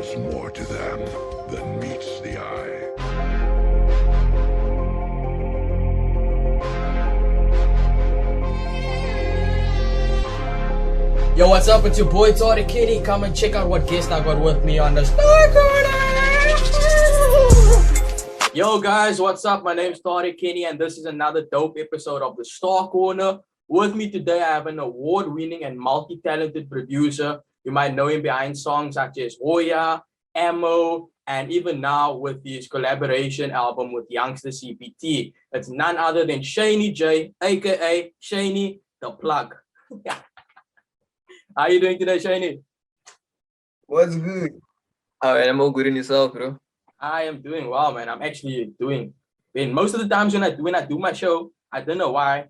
There's more to them than meets the eye. Yo, what's up? It's your boy Tori Kitty. Come and check out what guest I got with me on the Star Corner. Yo, guys, what's up? My name's Tori Kitty, and this is another dope episode of the Star Corner. With me today, I have an award-winning and multi-talented producer. You might know him behind songs such as Hoya, Ammo, and even now with his collaboration album with Youngster CPT. It's none other than Shaney J, aka Shaney the Plug. How are you doing today, Shaney? What's good? Oh, man, I'm all good in yourself, bro. I am doing well, man. I'm actually doing. And most of the times when I do my show, I don't know why,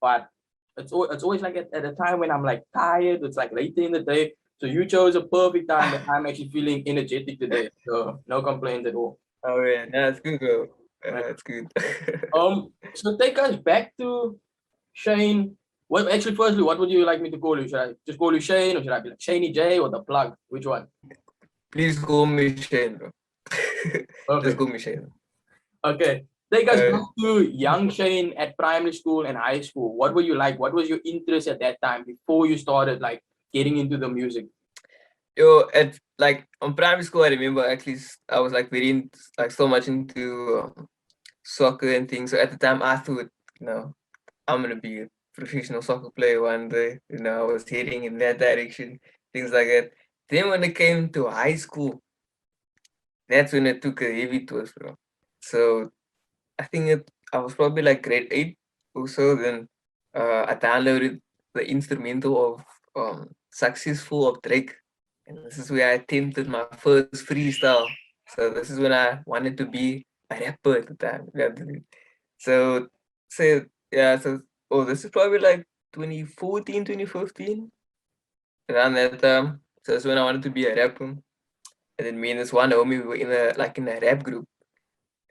but it's always like at a time when I'm like tired. It's like later in the day. So you chose a perfect time that I'm actually feeling energetic today. So no complaints at all. Oh, yeah, that's good, bro. That's good. So take us back to Shane. Well, actually, firstly, what would you like me to call you? Should I just call you Shane, or should I be like Shaney J or the Plug? Which one? Please call me Shane, bro. Just Perfect. call me Shane. Okay. Take us back to young Shane at primary school and high school. What were you like? What was your interest at that time before you started like getting into the music? Yo, at like on primary school, I remember actually I was like like so much into soccer and things. So at the time, I thought, I'm gonna be a professional soccer player one day. I was heading in that direction, things like that. Then when it came to high school, that's when it took a heavy twist, bro. So I think I was probably like grade 8 or so. Then I downloaded the instrumental of Successful of Drake. And this is where I attempted my first freestyle. So this is when I wanted to be a rapper at the time. So, so yeah, this is probably like 2014, 2015, around that time. So that's when I wanted to be a rapper. And then me and this one homie we were in a rap group.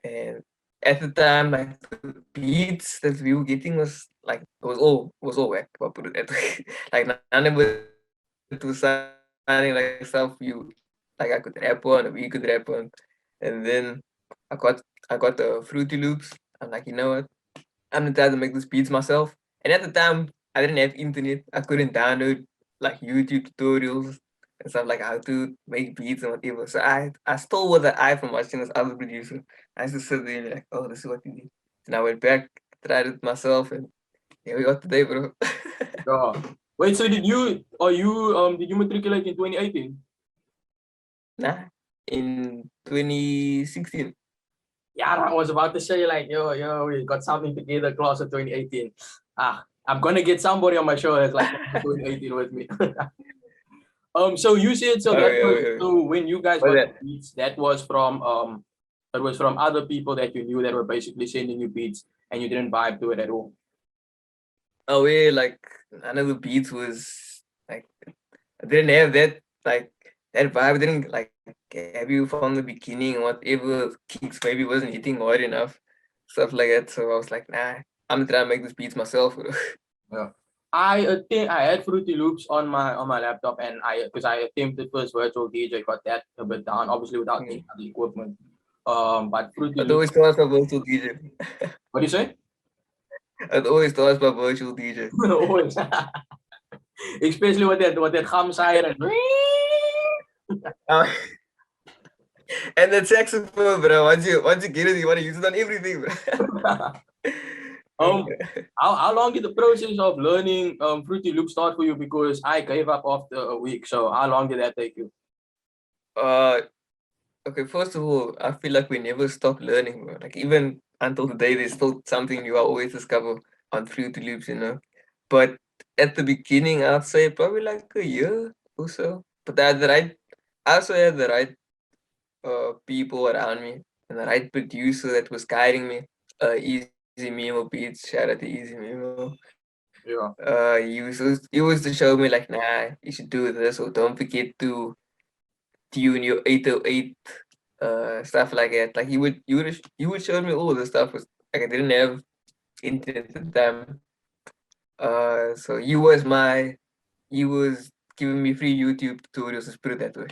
And at the time, like the beats that we were getting was like it was all whack. I'll put it that way. Like none of it was sounding like stuff you like I could rap on or we could rap on. And then I got I got the Fruity Loops. I'm like, you know what? I'm the type to make these beats myself. And at the time, I didn't have internet. I couldn't download like YouTube tutorials and stuff like how to make beats and whatever. So I stole what I from watching this other producer. I used to sit there and be like, oh, this is what you do. And I went back, tried it myself, and here we got today, bro. Yeah. Wait, so did you matriculate in 2018? Nah, in 2016. Yeah, I was about to say like, yo, we got something together, class of 2018. I'm gonna get somebody on my show that's like 2018 with me. So you said so Oh, that yeah, was yeah. so when you guys What's got that? the beats, that was from other people that you knew that were basically sending you beats and you didn't vibe to it at all. Oh, yeah, like none of the beats was like I didn't have that vibe. I didn't like have you from the beginning or whatever kicks maybe wasn't hitting hard enough, stuff like that. So I was like, nah, I'm trying to make these beats myself. Yeah. I had Fruity Loops on my laptop and because I attempted first virtual DJ, got that a bit down, obviously without any other equipment. But Fruity It Loops. always starts by virtual DJ. What do you say? It always starts by virtual DJ. Always. Especially with that hum siren. Uh, and the saxophone, bro. Once you get it, you want to use it on everything, bro. How long did the process of learning Fruity Loops start for you? Because I gave up after a week. So how long did that take you? uh, okay. First of all, I feel like we never stop learning, bro. Like even until today, there's still something you always discover on Fruity Loops. But at the beginning, I'd say probably like a year or so. But I also had the right people around me and the right producer that was guiding me. Easy Memo Beats, shout out to Easy Memo. Yeah. He was to show me like, nah, you should do this or don't forget to tune your 808, stuff like that. Like he would show me all the stuff. Like I didn't have internet at the time. So he was giving me free YouTube tutorials, let's put it that way.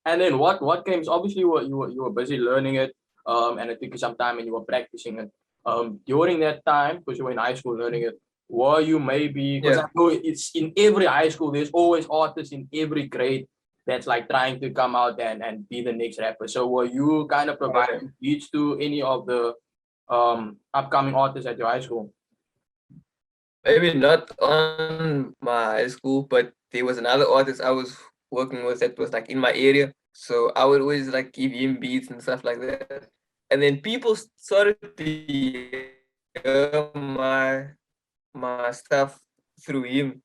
And then what games? Obviously, you were busy learning it, and it took you some time, and you were practicing it. During that time, because you were in high school learning it, were you maybe? Because Yeah. I know it's in every high school. There's always artists in every grade that's like trying to come out and be the next rapper. So were you kind of Okay. providing beats to any of the upcoming artists at your high school? Maybe not on my high school, but there was another artist I was working with that was like in my area. So I would always like give him beats and stuff like that. And then people started to hear my stuff through him.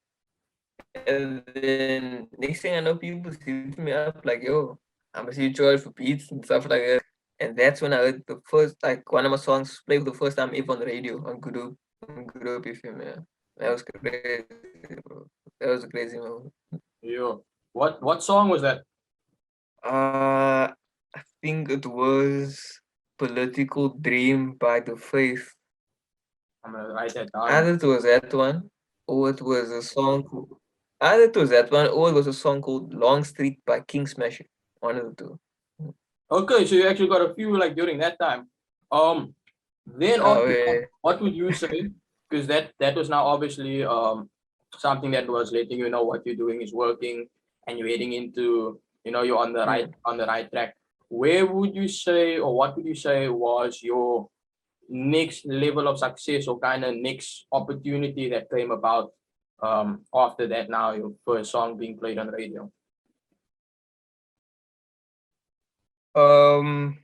And then next thing I know, people hit me up like, yo, I'm a charge for beats and stuff like that. And that's when I heard the first, like one of my songs played for the first time ever on the radio on Good Hope FM, yeah. That was crazy, bro. That was a crazy moment. Yeah. What song was that? I think it was Political Dream by The Faith. I'm gonna write that down. Either it was that one, or it was a song. Either it was that one, or it was a song called Long Street by King Smasher. One of the two. Okay, so you actually got a few like during that time. Then Oh after that, yeah, what would you say? Because that was now obviously something that was letting you know what you're doing is working, and you're heading into, you're on the right track. Where would you say, or what would you say was your next level of success, or kind of next opportunity that came about after that? Now your first song being played on the radio. um,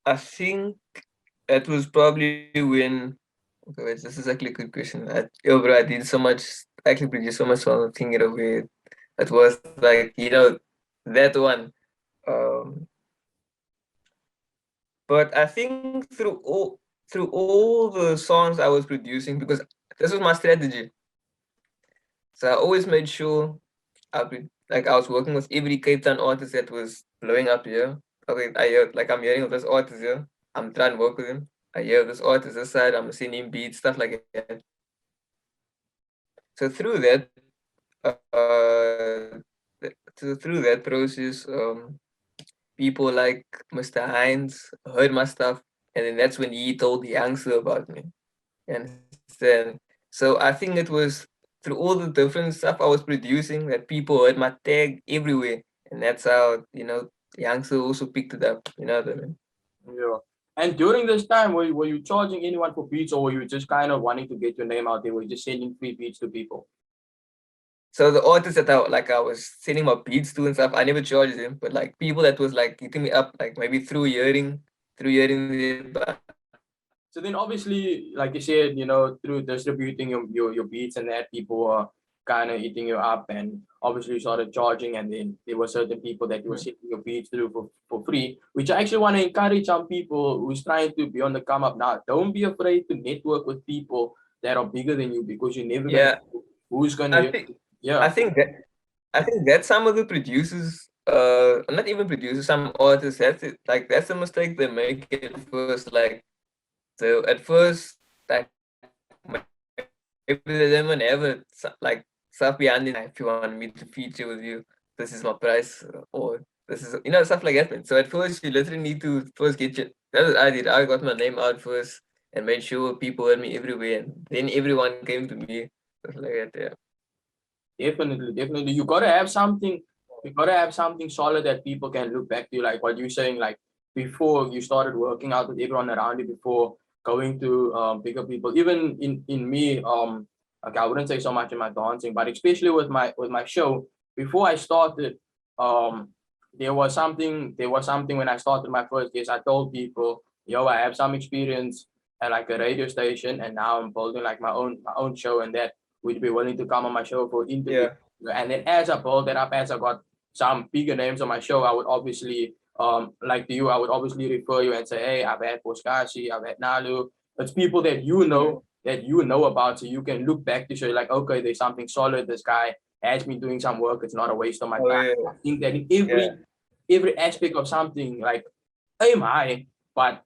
I think it was probably when. Okay, wait, this is actually a good question. Yo, bro, I did so much. I actually produced so much song thinking of it. It was like that one. Um, but I think through all the songs I was producing, because this was my strategy. So I always made sure I was working with every Cape Town artist that was blowing up here. Okay, I'm hearing of this artist here. I'm trying to work with him. I hear this artist this side. I'm sending him beats, stuff like that. So through that, through that process, people like Mr. Hines heard my stuff, and then that's when he told the youngster about me. You understand? So I think it was through all the different stuff I was producing that people heard my tag everywhere, and that's how the youngster also picked it up. You know what I mean? Yeah. And during this time, were you charging anyone for beats, or were you just kind of wanting to get your name out there? Were you just sending free beats to people? So the artists that I was sending my beats to and stuff, I never charged them, but like people that was like hitting me up, like maybe through hearing it. So then obviously, like you said, through distributing your beats and that, people were kind of hitting you up, and obviously you started charging, and then there were certain people that you were sending your beats through for free, which I actually want to encourage some people who's trying to be on the come up now. Don't be afraid to network with people that are bigger than you, because you're never gonna Yeah, know who's I gonna. think I Yeah, think that I think that some of the producers, not even producers, some artists, that's the mistake they make at first. Like, so at first, like maybe they don't have like stuff behind it. If you want me to feature with you, this is my price, or this is stuff like that. Man. So at first, you literally need to first get your. That's what I did. I got my name out first and made sure people heard me everywhere, and then everyone came to me. Stuff like that. Yeah. definitely. You gotta have something. You gotta have something solid that people can look back to, like what you're saying. Like before you started working out with everyone around you, before going to bigger people. Even in me, okay, I wouldn't say so much in my dancing, but especially with my show. Before I started, um, there was something when I started my first guest. I told people, yo, I have some experience at like a radio station, and now I'm building like my own show, and that would be willing to come on my show for interview. Yeah. And then as I built it up, as I got some bigger names on my show, I would obviously, like to you, I would obviously refer you and say, hey, I've had Poskashi, I've had Nalu. It's people that you know about, so you can look back to show like, okay, there's something solid. This guy has been doing some work. It's not a waste of my Oh time. yeah. I think that in Yeah. every aspect of something, like aim high, but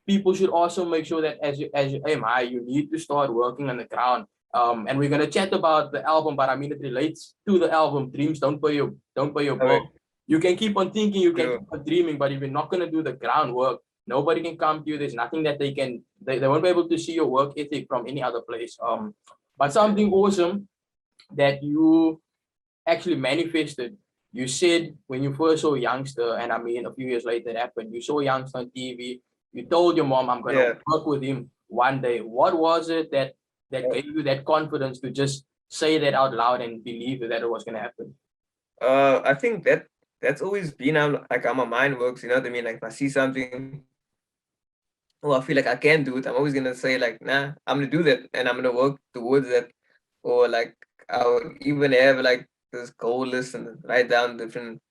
people should also make sure that as you aim high, you need to start working on the ground And we're gonna chat about the album, but I mean it relates to the album. Dreams don't pay your Okay. bill. You can keep on thinking, you can True. keep on dreaming, but if you're not gonna do the groundwork, nobody can come to you. There's nothing that they won't be able to see your work ethic from any other place. But something awesome that you actually manifested. You said when you first saw Youngster, and I mean a few years later it happened, you saw Youngster on TV, you told your mom, I'm gonna Yeah. work with him one day. What was it that gave you that confidence to just say that out loud and believe that it was gonna happen? I think that's always been how like how my mind works. You know what I mean? Like if I see something, oh, I feel like I can do it. I'm always gonna say like, nah, I'm gonna do that, and I'm gonna work towards that. Or like I would even have like this goal list and write down different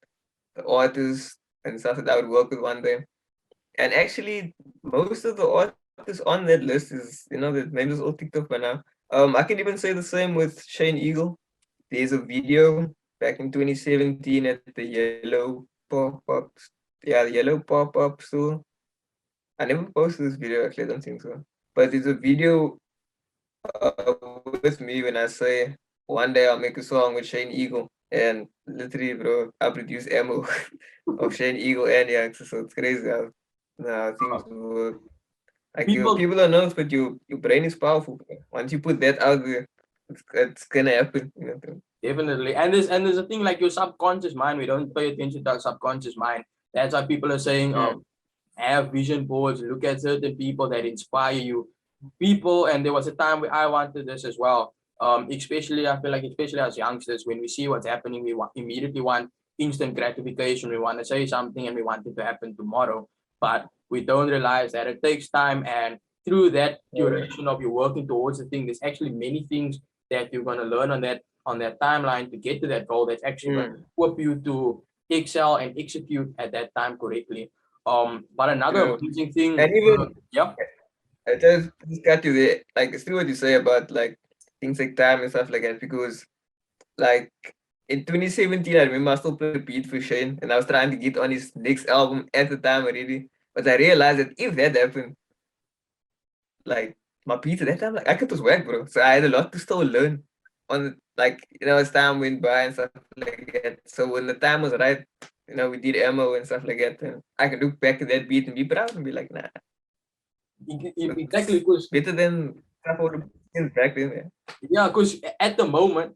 artists and stuff that I would work with one day. And actually, most of the artists on that list is, the names is all TikTok by now. I can even say the same with Shane Eagle. There's a video back in 2017 at the yellow pop-up, yeah, the yellow pop-up store. I never posted this video actually, I don't think so. But there's a video with me when I say one day I'll make a song with Shane Eagle. And literally, bro, I produce ammo of Shane Eagle and Yanks, so it's crazy how things work. Like People people don't know, but your brain is powerful. Once you put that out there, it's gonna happen. definitely. And there's a thing like your subconscious mind, we don't pay attention to our subconscious mind. That's why people are saying Mm. have vision boards, look at certain people that inspire you. People, and there was a time where I wanted this as well. Especially I feel like especially as youngsters, when we see what's happening, immediately want instant gratification. We want to say something and we want it to happen tomorrow. But we don't realize that it takes time, and through that Yeah. duration of you working towards the thing, there's actually many things that you're gonna learn on that timeline to get to that goal that's actually going to Mm. equip you to excel and execute at that time correctly. But another True. amazing thing, And even yeah, I just got to the like it's true what you say about like things like time and stuff like that because like in 2017 I remember I still played a beat for Shane and I was trying to get on his next album at the time already. But I realized that if that happened, like my beats at that time, like I could just work, bro. So I had a lot to still learn on like as time went by and stuff like that. So when the time was right, we did ammo and stuff like that, and I could look back at that beat and be proud and be like, nah, exactly. it's Because better than stuff I would have been back then. Yeah. yeah, because at the moment,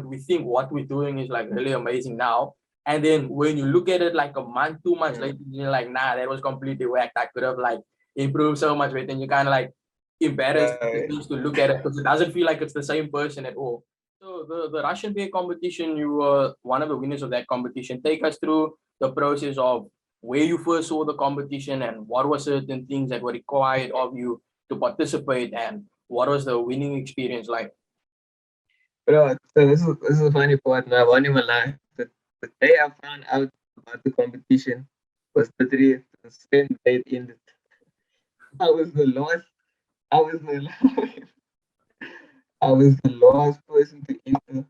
we think what we're doing is like really amazing now, and then when you look at it like a month, 2 months Mm. later, you're like, nah, that was completely whacked. I could have like improved so much better, and you're kind of like embarrassed Uh, to look at it because it doesn't feel like it's the same person at all. So the Russian beer competition, you were one of the winners of that competition. Take us through the process of where you first saw the competition and what were certain things that were required of you to participate, and what was the winning experience like? bro, so this is a funny part, and I won't even lie. The day I found out about the competition was literally the same day it ended. I was the last. I was the I was the last person to enter.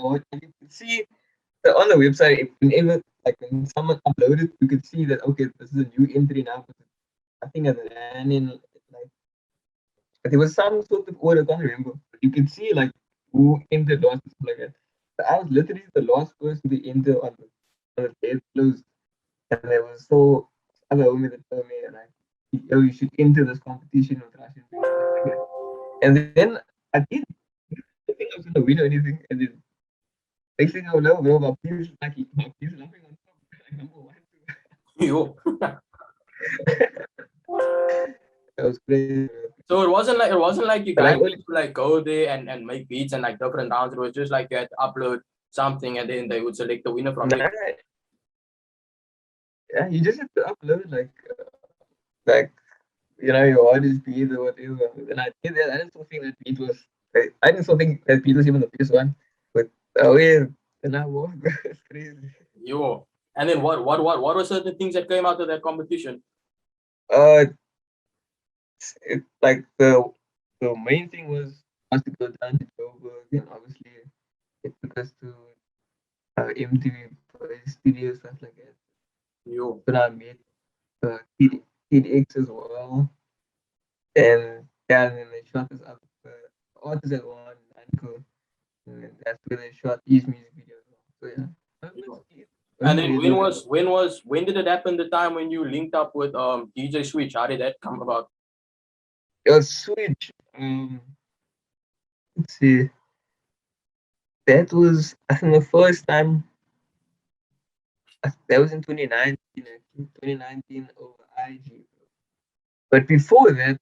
Like you could see so on the website whenever like when someone uploaded, you could see that okay, this is a new entry now. I think at the end in like but there was some sort of order, I can't remember. But you could see like who entered last and stuff like that. So I was literally the last person to enter on the day it closed. And there was so other homie that told me like, yo, you should enter this competition with Russian beer and stuff like that. And then I did. I think I was gonna win or anything. And then next thing I know, bro, my peers laughing on top. Like number one, two. Yo. That was crazy, bro. So it wasn't like you But like guys only used to like go there and make beats and like different rounds. It was just like you had to upload something and then they would select the winner from there. nah, yeah, you just have to upload like your artist beat or whatever. And I did that. I didn't still think that beat was. I didn't still think that beat was even the best one. But oh yeah, and I was. It's crazy. Yo. And then what were certain things that came out of that competition? Uh, like the main thing was us to go down to Joburg, and obviously it took us to MTV studio stuff like that. Yo. But I met Kid X as well, and yeah, and then they shot us up artists that were on Anchor, and that's where they shot these music videos. So yeah, basically, And then basically it. when did it happen? The time when you linked up with DJ Switch? How did that come about? Your Switch. Let's see. That was I think the first time. That was in 2019. Actually, 2019 over IG. But before that,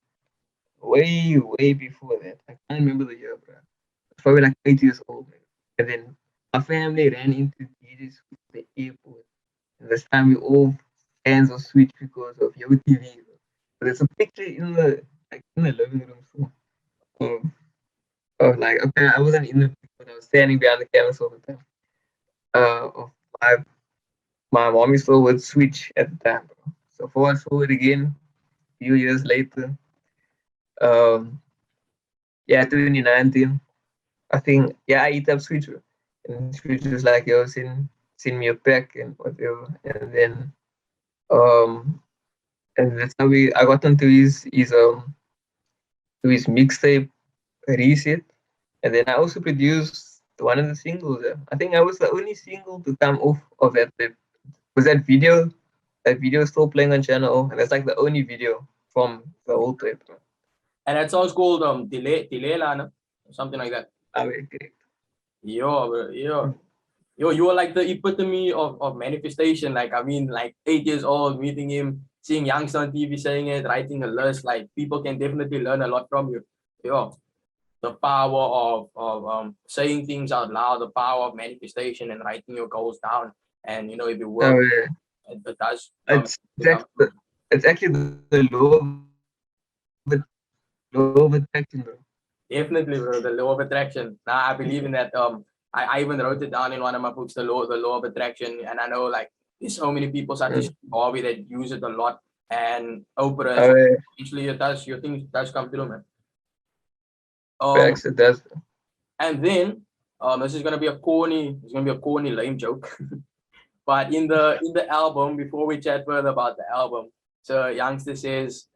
way before that, I can't remember the year, bro. I was probably like 8 years old, man. And then my family ran into DJs at the airport. And this time we all fans of Switch because of Yo TV. But there's a picture in the living room so of, of like okay, I wasn't in the picture, but I was standing behind the camera all the time. Of my mom is still with Switch at the time, bro. So fast forward again, few years later. Um, yeah, 2019. I think yeah, I eat up Switch, bro. And Switch was like, yo, send me a pack and whatever. Um and that's how we I got onto his mixtape reset. And then I also produced one of the singles. I think I was the only single to come off of that tape. Was that video is still playing on channel O, and that's like the only video from the whole tape. And that song's called Delay Lana, something like that. Okay. Yo, bro, yo, you were like the epitome of manifestation. Like, I mean, like 8 years old, meeting him, seeing youngster on TV saying it, writing a list. Like, people can definitely learn a lot from you. Yo, the power of saying things out loud, the power of manifestation and writing your goals down. And you know, if you Oh work, yeah. it does It's it comes it's actually the law of attraction, bro. definitely, bro, the law of attraction. Now I believe in that. I even wrote it down in one of my books, the law of attraction. And I know like there's so many people such as Mm. Bobby that use it a lot and Oprah as Oh well. yeah. Usually it does your things does come through, man. Um Facts, it does. and then this is gonna be a corny lame joke. But in the album, before we chat further about the album, so youngster says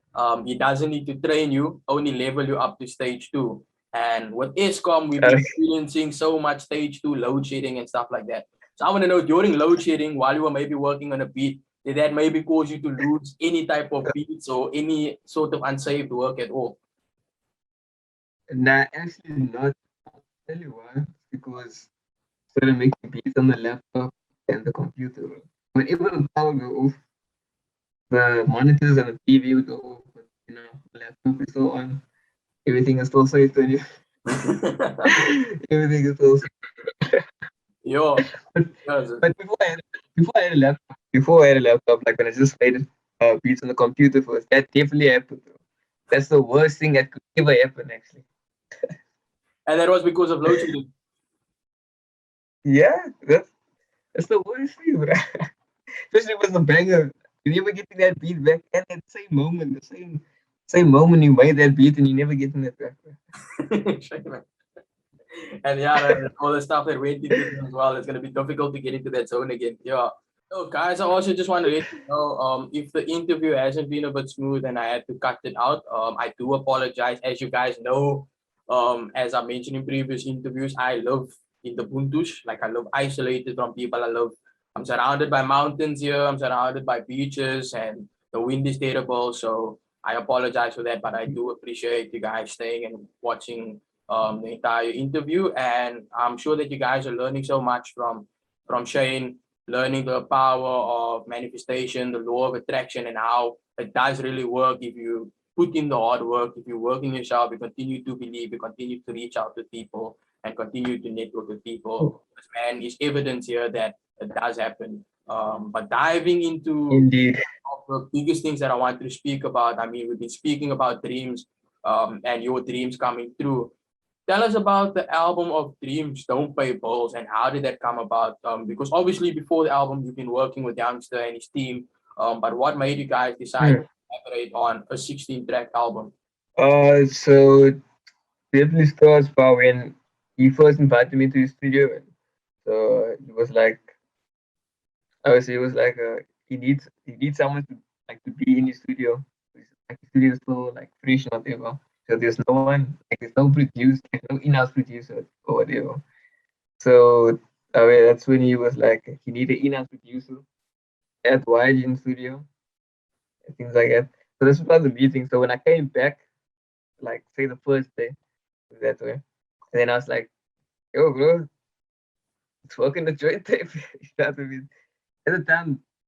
he doesn't need to train you, only level you up to stage two. And with ESCOM, we've been Uh, experiencing so much stage two load shedding and stuff like that. So I want to know during load shedding, while you were maybe working on a beat, did that maybe cause you to lose any type of beats or any sort of unsaved work at all? nah, actually not. I'll tell you why. Because started making beats on the laptop and the computer. Whenever the power go off, the monitors and the TV would go off. But, the laptop is still on. Everything is still safe. Then everything is still safe. Yo, But, yes. but before I had a laptop, like when I just played beats on the computer first, that definitely happened. Bro. That's the worst thing that could ever happen, actually. And that was because of load shedding. Yeah, that's the worst thing, bro. Especially with the banger. You never getting that beat back at that same moment, the same moment you made that beat and you never getting that back. Bro. And yeah, all the stuff that went into it as well, it's gonna be difficult to get into that zone again. Yeah. So guys, I also just want to let you know, if the interview hasn't been a bit smooth and I had to cut it out, I do apologize. As you guys know, as I mentioned in previous interviews, I live in the Buntush, like I live isolated from people. I'm surrounded by mountains here. I'm surrounded by beaches, and the wind is terrible. So I apologize for that, but I do appreciate you guys staying and watching the entire interview. And I'm sure that you guys are learning so much from Shane, learning the power of manifestation, the law of attraction, and how it does really work if you put in the hard work, if you work in yourself, you continue to believe, you continue to reach out to people and continue to network with people. And it's evidence here that it does happen. But diving into Indeed. the biggest things that I want to speak about, I mean, we've been speaking about dreams and your dreams coming true. Tell us about the album of Dreams Don't Pay Bills and how did that come about? Because obviously before the album, you've been working with Youngster and his team. But what made you guys decide Hmm. to collaborate on a 16-track album? So definitely starts by when he first invited me to his studio. So it was like, obviously, it was like he needs someone to like to be in his studio. Like the studio is so like fresh and whatever. So there's no one, like there's no producer, like no in-house producer or whatever. So that's when he was like, he needed an in-house producer at YG Studio and things like that. So this was the meeting. So when I came back, like say the first day, that way, and then I was like, yo, bro, it's working the joint tape. You know what I mean? At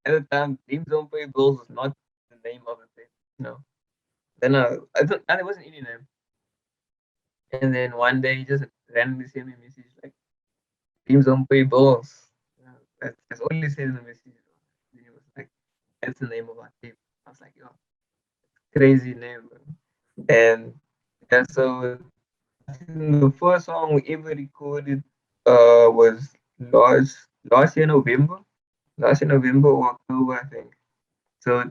the time, Dreams Don't Pay Bills was not the name of the tape. No. Then I don't, and it wasn't any name. And then one day he just randomly sent me a message like, Dreams Don't Pay Bills. That's all he said in the message. And he was like, that's the name of our tape. I was like, yo, crazy name, bro. And yeah, so I think the first song we ever recorded was last year November. Last year November or October, I think. So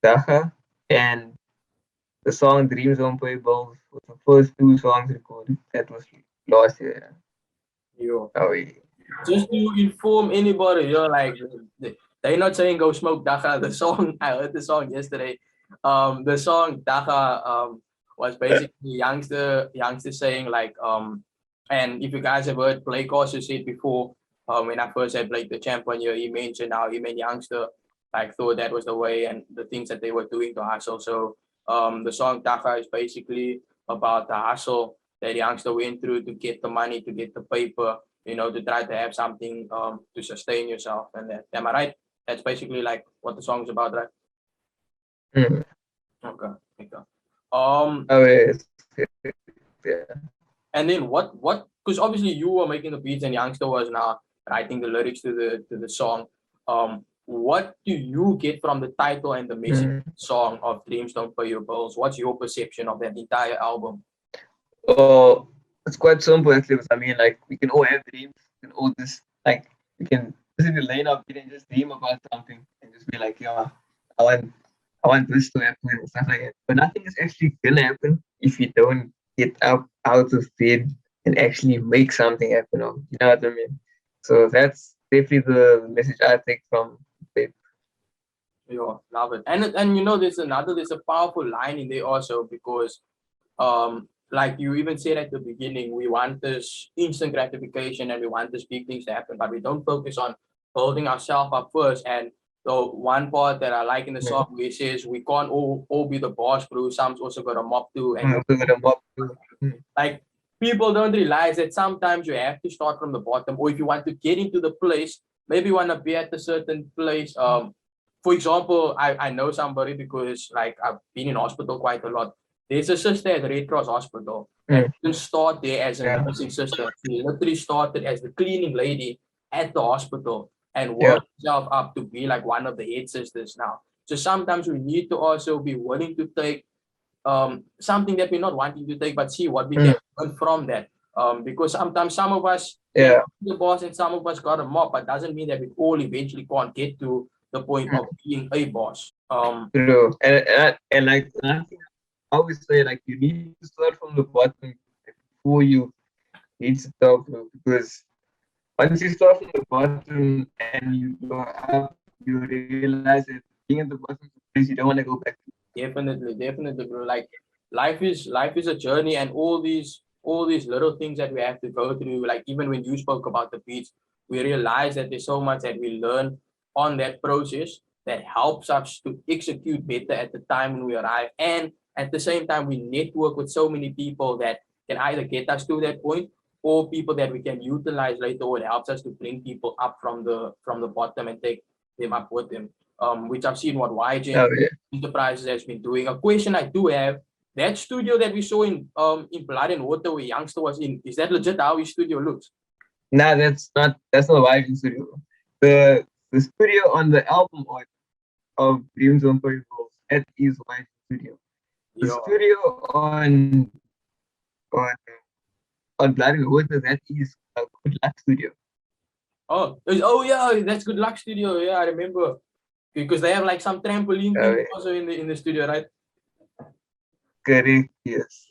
Dacha and the song Dreams Don't Pay Bills was the first two songs recorded. That was last year. Yo. Oh, yeah. Just to inform anybody, like they're not saying go smoke Dacha. The song I heard the song yesterday. The song Dacha was basically youngster saying like and if you guys have heard Blake also said before, when I first had Blake the champion year, he mentioned how him and youngster like thought that was the way and the things that they were doing to hustle. So the song Dacha is basically about the hustle that youngster went through to get the money, to get the paper, to try to have something to sustain yourself. And that, am I right? That's basically like what the song's about, right? Mm. Okay. Okay. Oh, yes. Yeah. And then what? Because obviously you were making the beats and youngster was now writing the lyrics to the song. What do you get from the title and the message song of Dreams Don't Pay Your Bills? What's your perception of that entire album? Oh, it's quite simple actually. Because I mean, like we can all have dreams. We can all just like we can just in the lane of it and just dream about something and just be like, yeah, I want I want this to happen and stuff like that. But nothing is actually gonna happen if you don't get up out of bed and actually make something happen. Or, you know what I mean? So that's definitely the message I take from it. Yeah, love it. And there's a powerful line in there also because like you even said at the beginning, we want this instant gratification and we want these big things to happen, but we don't focus on building ourselves up first. And the one part that I like in the song where it says we can't all be the boss, bro. Some's also got a mop too. And like people don't realize that sometimes you have to start from the bottom, or if you want to get into the place, maybe you want to be at a certain place. For example, I know somebody because like I've been in hospital quite a lot. There's a sister at Red Cross Hospital and didn't start there as a nursing sister. She literally started as the cleaning lady at the hospital and worked herself up to be like one of the head sisters now. So sometimes we need to also be willing to take something that we're not wanting to take, but see what we can learn from that. Because sometimes some of us the boss and some of us got a mob, but doesn't mean that we all eventually can't get to the point of being a boss. True. And like I always say, like you need to start from the bottom before you reach the top, because once you start from the bottom and you go up, you realize that being at the bottom is a place you don't want to go back to. Definitely, bro. Like life is a journey, and all these little things that we have to go through. Like even when you spoke about the beats, we realize that there's so much that we learn on that process that helps us to execute better at the time when we arrive, and at the same time we network with so many people that can either get us to that point or people that we can utilize later, or it helps us to bring people up from the bottom and take them up with them. Which I've seen what YJ Enterprises has been doing. A question I do have: that studio that we saw in Blood and Water where Youngster was in, is that legit how his studio looks? Nah, that's not YG studio. The studio on the album art of Dreams on Purple, that is YG studio. The studio on on Blood and Water, that is a Good Luck studio. Oh yeah, that's Good Luck Studio. Yeah, I remember because they have like some trampoline thing also in the studio, right? Correct. Yes.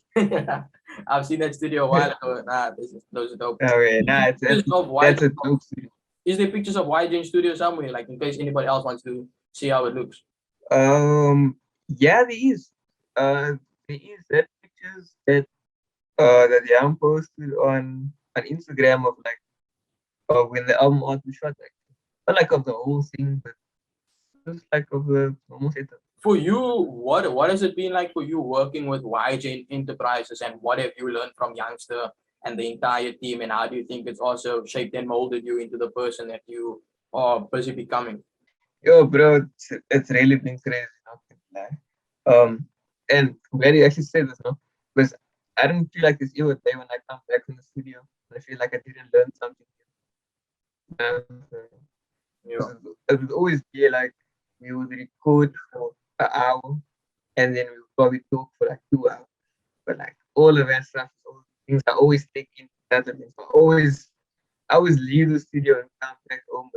I've seen that studio a while ago. Nah, those are dope. Okay, that's a dope studio. Is there pictures of YJ studio somewhere, like in case anybody else wants to see how it looks? Yeah, there is. There is that picture videos that Yam posted on Instagram of like when the album art was shot, like not like of the whole thing, but just like of the normal setup. For you, what has it been like for you working with YJ Enterprises, and what have you learned from Youngster and the entire team, and how do you think it's also shaped and molded you into the person that you are busy becoming? Yo, bro, it's really been crazy. Not gonna lie. And I'm glad you actually said this, no? Because I didn't feel like this either day when I come back from the studio. I feel like I didn't learn something new. Yeah. It would always be like we would record for an hour and then we would probably talk for like 2 hours. But like all of that stuff, all the things I always take in other things. I always leave the studio and come back home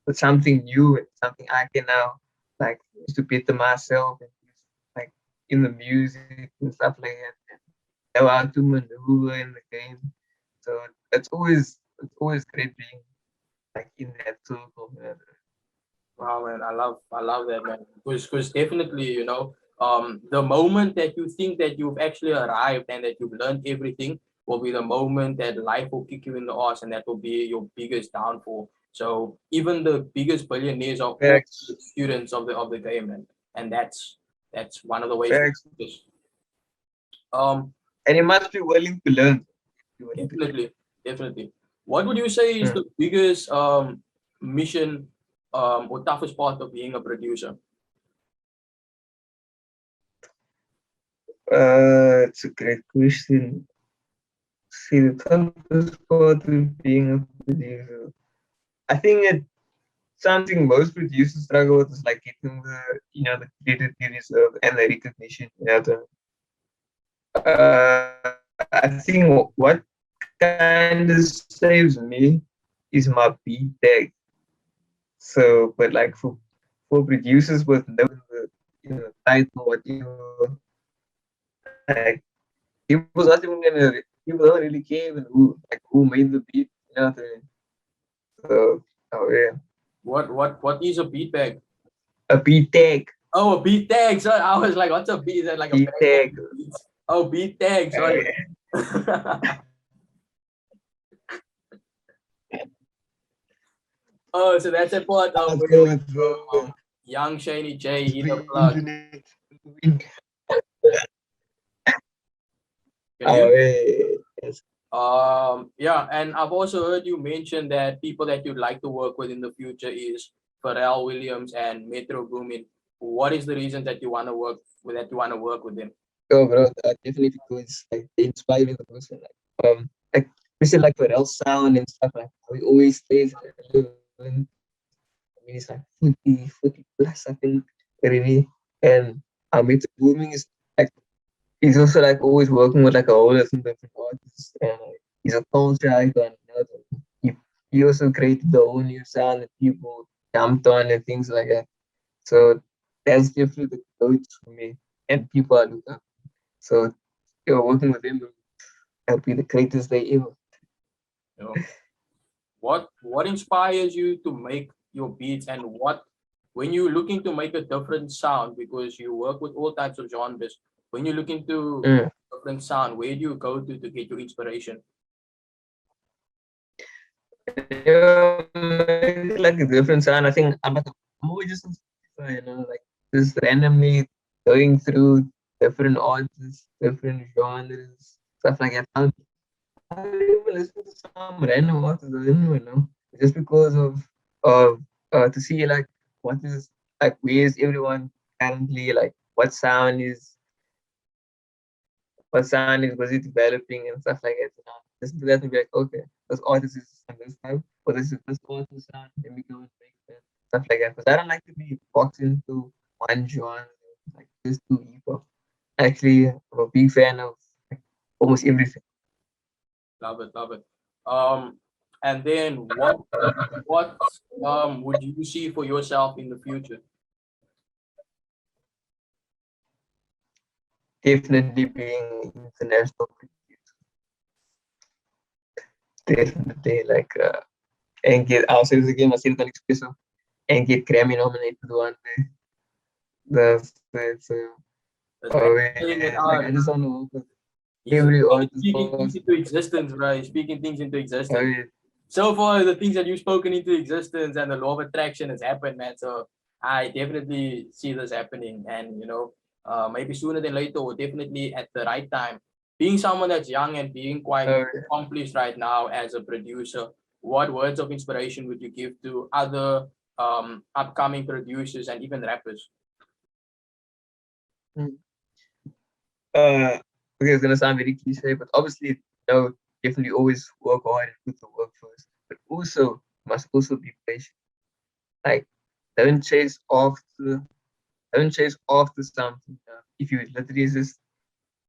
with something new and something I can now like use to better myself and use, like in the music and stuff like that. And how I to maneuver in the game. So it's always great being like in that circle. Man. Wow, man, I love that, man. Because definitely, the moment that you think that you've actually arrived and that you've learned everything will be the moment that life will kick you in the ass, and that will be your biggest downfall. So even the biggest billionaires are all Facts, students of the game, and that's one of the ways to facts. do this. Um, And you must be willing to learn. Be willing to learn. definitely, definitely. What would you say is Mm. the biggest mission or toughest part of being a producer? It's a great question. See, the toughest part of being a producer. I think it's something most producers struggle with is like getting the credit they deserve and the recognition. I think what kind of saves me is my beat tag. So, but like for producers with no title, whatever, like people don't really care even who made the beat. What I mean? So, oh yeah, What is a beat bag? a beat tag, Oh, a beat tag. So I was like, what's a beat? Is that like a beat bag of tag. beats? Oh, beat tag. Sorry. Oh, so that's a part of Let's where go. we Let's go. young Shaney J hit a The plug. internet. Can Oh you? yeah. Yes. Yeah, and I've also heard you mention that people that you'd like to work with in the future is Pharrell Williams and Metro Boomin. What is the reason that you want to work with them? Yo, bro, definitely because like they inspire me the most. And, like especially like Pharrell sound and stuff like how he always stays relevant. I mean, it's like 40 plus, I think, already. And it's booming is like he's also like always working with like a whole different artists, and he's a culture icon. He, he also created the whole new sound that people jumped on and things like that. So that's definitely the coach for me and people I look up. So working with him will be the greatest day ever. You know, what inspires you to make your beats, and what when you're looking to make a different sound, because you work with all types of genres, when you're looking to Mm. different sound, where do you go to get your inspiration? Yeah, like a different sound. I think I'm always just on Spotify, like just randomly going through different artists, different genres, stuff like that. I even listen to some random artists I didn't even know, just because of to see like what is like where is everyone currently, like what sound is busy developing and stuff like that. Listen to that and be like, okay, this artist is on this time, or this is this artist sound, and we go and make that stuff like that. Because I don't like to be boxed into one genre, like just do hip hop. Actually, I'm a big fan of like, almost everything. Love it, love it. And then what would you see for yourself in the future? Definitely being international, definitely like and get I'll say this again, I said it on Expresso and get Grammy nominated one day. That's It's Oh, playing it yeah. Like, I out. just want to work with He's every artist speaking things into possible. existence, bro. He's speaking things into Oh, existence. yeah. So far, the things that you've spoken into existence and the law of attraction has happened, man. So I definitely see this happening, and maybe sooner than later, or definitely at the right time. Being someone that's young and being quite Oh, yeah. accomplished right now as a producer, what words of inspiration would you give to other upcoming producers and even rappers? Mm. Okay, it's gonna sound very cliche, but obviously, definitely always work hard and put the work first. But also must also be patient. Like, don't chase after, don't chase after something. If you literally just,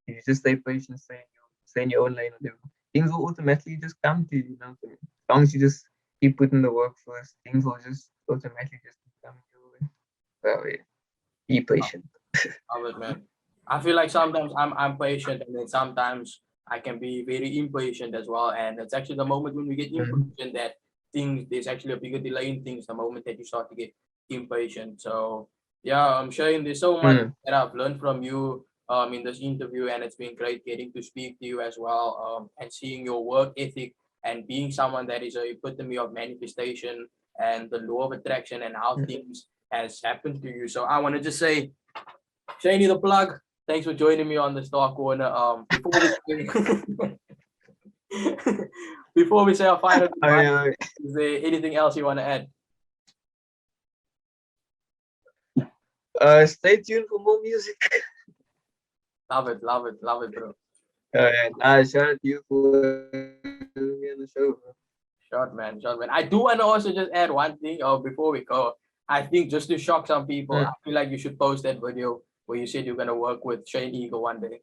if you just stay patient, stay in your own lane, whatever, things will automatically just come to you. You know what I mean? As long as you just keep putting the work first, things will just automatically just keep coming your way. So yeah, be patient. Love it, man. I feel like sometimes I'm patient, and then sometimes I can be very impatient as well. And it's actually the moment when we get Mm. impatient that things there's actually a bigger delay in things. The moment that you start to get impatient. So yeah, I'm sharing there's so much Mm. that I've learned from you in this interview, and it's been great getting to speak to you as well and seeing your work ethic and being someone that is a epitome of manifestation and the law of attraction and how Mm. things has happened to you. So I want to just say Shaney the plug, thanks for joining me on the Star Corner. Before we before we say our final goodbye, I, is there anything else you want to add? stay tuned for more music. Love it, love it, love it, bro. Shout out to you for having me on the show. Bro. Short man, short man. I do want to also just add one thing before we go. I think just to shock some people, I Mm. feel like you should post that video where you said you're gonna work with Shane Eagle one day.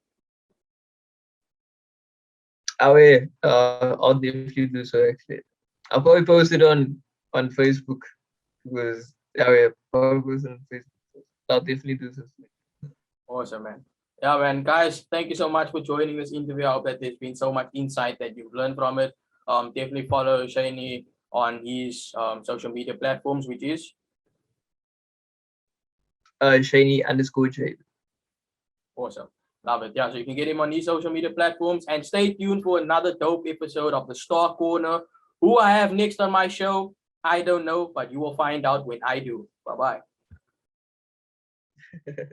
Oh yeah, I'll definitely do so actually. I'll probably post it on Facebook because yeah, probably post it on Facebook. I'll definitely do so. Awesome, man. Yeah, man. Guys, thank you so much for joining this interview. I hope that there's been so much insight that you've learned from it. Definitely follow Shaney on his social media platforms, which is Shaney_J. awesome. Love it. Yeah, so you can get him on these social media platforms and stay tuned for another dope episode of the Star Corner. Who I have next on my show, I don't know, but you will find out when I do. Bye bye.